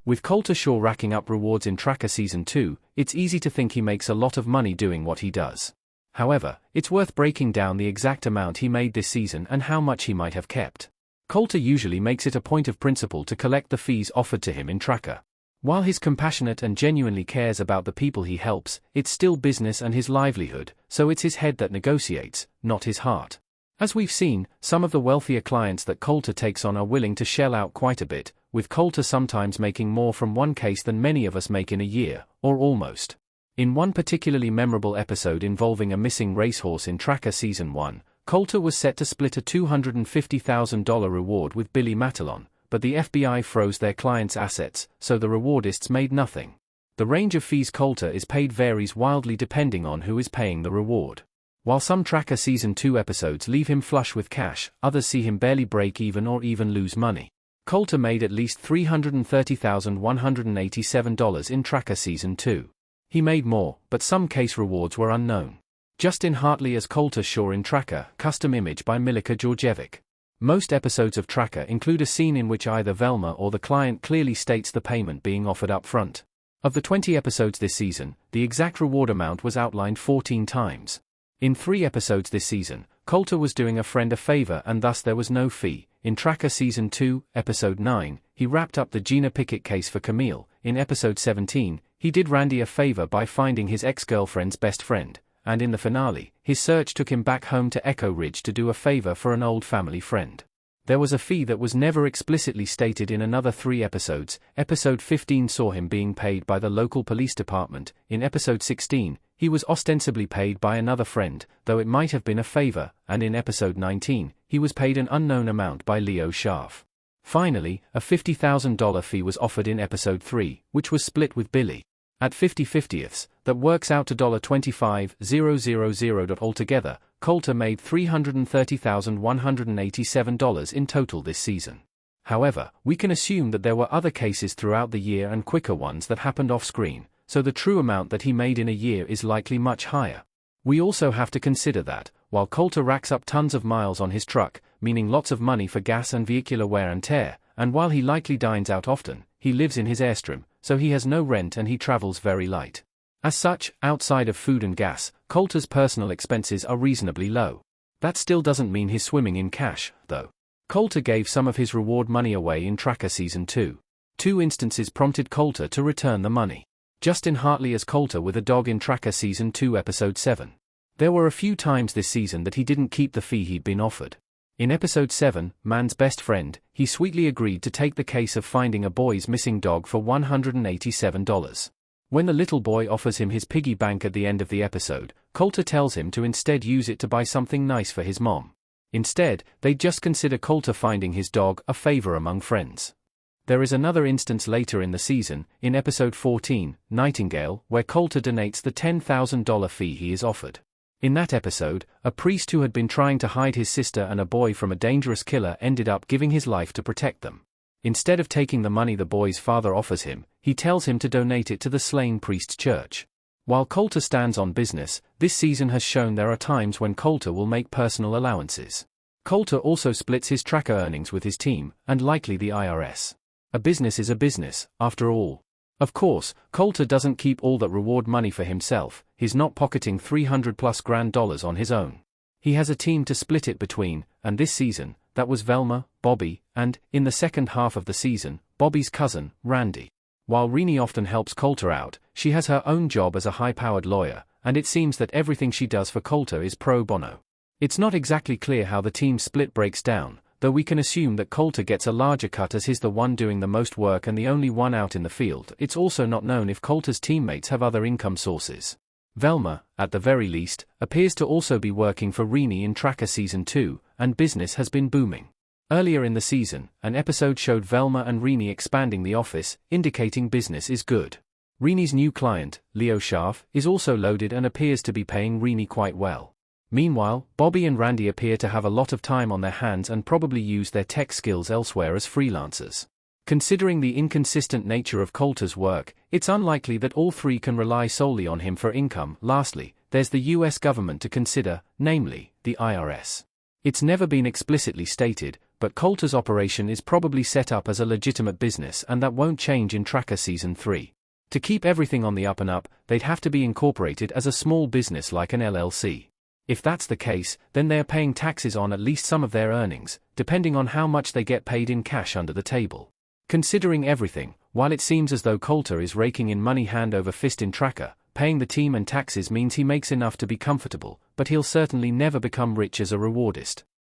With Colter racking up rewards in Tracker Season 2, it's easy to think he makes a lot of money doing what he does. However, it's worth breaking down the exact amount he made this season and how much he might have kept. Colter usually makes it a point of principle to collect the fees offered to him in Tracker. While he's compassionate and genuinely cares about the people he helps, it's still business and his livelihood, so it's his head that negotiates, not his heart. As we've seen, some of the wealthier clients that Colter takes on are willing to shell out quite a bit, with Colter sometimes making more from one case than many of us make in a year, or almost. In one particularly memorable episode involving a missing racehorse in Tracker Season 1, Colter was set to split a $250,000 reward with Billy Matalon, but the FBI froze their client's assets, so the rewardists made nothing. The range of fees Colter is paid varies wildly depending on who is paying the reward. While some Tracker Season 2 episodes leave him flush with cash, others see him barely break even or even lose money. Colter made at least $330,187 in Tracker Season 2. He made more, but some case rewards were unknown. Justin Hartley as Colter in Tracker, custom image by Milica Georgievic. Most episodes of Tracker include a scene in which either Velma or the client clearly states the payment being offered up front. Of the 20 episodes this season, the exact reward amount was outlined 14 times. In 3 episodes this season, Colter was doing a friend a favor and thus there was no fee. In Tracker Season 2, Episode 9, he wrapped up the Gina Pickett case for Camille. In Episode 17, he did Randy a favor by finding his ex-girlfriend's best friend. And in the finale, his search took him back home to Echo Ridge to do a favor for an old family friend. There was a fee that was never explicitly stated in another 3 episodes. Episode 15 saw him being paid by the local police department. In Episode 16, he was ostensibly paid by another friend, though it might have been a favor, and in Episode 19, he was paid an unknown amount by Leo Scharf. Finally, a $50,000 fee was offered in Episode 3, which was split with Billy. At 50/50ths, that works out to $25,000. Altogether, Colter made $330,187 in total this season. However, we can assume that there were other cases throughout the year and quicker ones that happened off-screen, so the true amount that he made in a year is likely much higher. We also have to consider that, while Colter racks up tons of miles on his truck, meaning lots of money for gas and vehicular wear and tear, and while he likely dines out often, he lives in his Airstream, so he has no rent and he travels very light. As such, outside of food and gas, Colter's personal expenses are reasonably low. That still doesn't mean he's swimming in cash, though. Colter gave some of his reward money away in Tracker Season 2. 2 instances prompted Colter to return the money. Justin Hartley as Colter with a dog in Tracker Season 2 Episode 7. There were a few times this season that he didn't keep the fee he'd been offered. In Episode 7, Man's Best Friend, he sweetly agreed to take the case of finding a boy's missing dog for $187. When the little boy offers him his piggy bank at the end of the episode, Colter tells him to instead use it to buy something nice for his mom. Instead, they just consider Colter finding his dog a favor among friends. There is another instance later in the season, in Episode 14, Nightingale, where Colter donates the $10,000 fee he is offered. In that episode, a priest who had been trying to hide his sister and a boy from a dangerous killer ended up giving his life to protect them. Instead of taking the money the boy's father offers him, he tells him to donate it to the slain priest's church. While Colter stands on business, this season has shown there are times when Colter will make personal allowances. Colter also splits his Tracker earnings with his team, and likely the IRS. A business is a business, after all. Of course, Colter doesn't keep all that reward money for himself. He's not pocketing $300,000+ on his own. He has a team to split it between, and this season, that was Velma, Bobby, and, in the second half of the season, Bobby's cousin, Randy. While Renee often helps Colter out, she has her own job as a high-powered lawyer, and it seems that everything she does for Colter is pro bono. It's not exactly clear how the team split breaks down, though we can assume that Colter gets a larger cut as he's the one doing the most work and the only one out in the field. It's also not known if Colter's teammates have other income sources. Velma, at the very least, appears to also be working for Renee in Tracker Season 2, and business has been booming. Earlier in the season, an episode showed Velma and Renee expanding the office, indicating business is good. Renee's new client, Leo Scharf, is also loaded and appears to be paying Renee quite well. Meanwhile, Bobby and Randy appear to have a lot of time on their hands and probably use their tech skills elsewhere as freelancers. Considering the inconsistent nature of Colter's work, it's unlikely that all three can rely solely on him for income. Lastly, there's the US government to consider, namely, the IRS. It's never been explicitly stated, but Colter's operation is probably set up as a legitimate business, and that won't change in Tracker Season 3. To keep everything on the up and up, they'd have to be incorporated as a small business like an LLC. If that's the case, then they are paying taxes on at least some of their earnings, depending on how much they get paid in cash under the table. Considering everything, while it seems as though Colter is raking in money hand over fist in Tracker, paying the team and taxes means he makes enough to be comfortable, but he'll certainly never become rich as a rewardist.